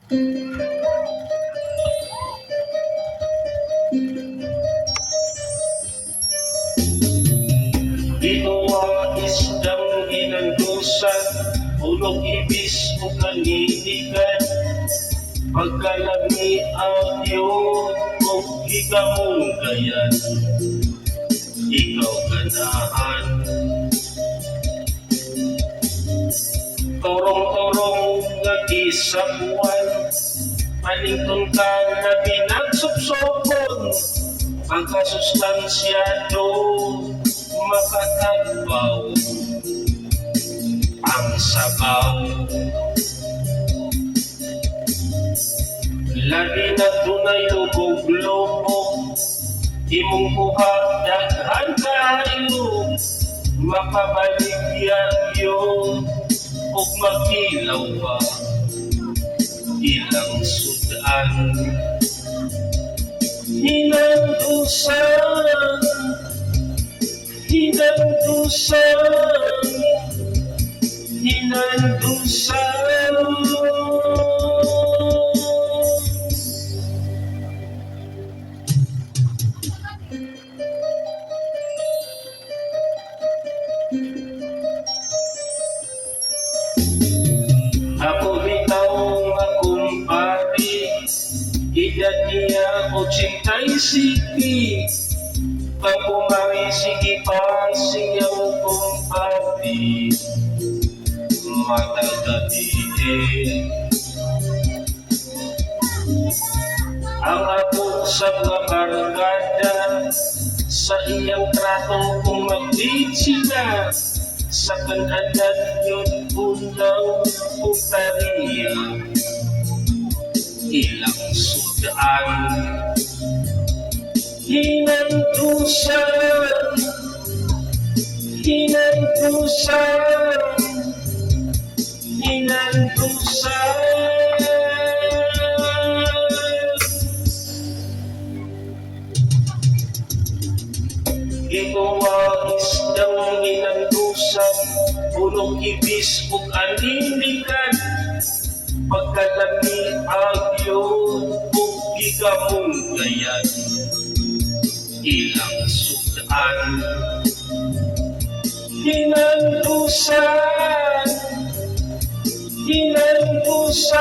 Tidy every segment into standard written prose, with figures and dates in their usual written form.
Ginawa isdang ginandusan, ulog ibis o kaninigan. Pagkalami agyo o higamong gayan, ikaw ganahan. Torong-torong nga gisabuan, panington ka na pinagsupsopon, pagkasustansyado makatagbaw ang sabaw. Labi na tunay lubog-lubog, imong kuha daghan kayo, makabaligya yun ug makilaw pa ilang sudan. Hinandusan, hinandusan, hinandusan. Ako bitaw nga kumpari, edad niya 87. Pag umari sige pa siyang kumpari, matagabi. Ang ako sa mga barkada, sa iyang trato kung magbitsina, sa kananan yun unang putariya, ilang sudan. Hinandusan, hinandusan, hinandusan. Ginawa isdang hinandusan, ulog ibis ug aninigan. Pagkalami agyo ug higamong gayan, ilang sudan. Hinandusan, hinandusan,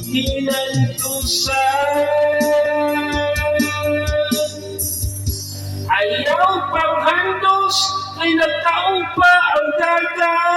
hinandusan. Ayaw panghandos ay nagtao pa ang dagat.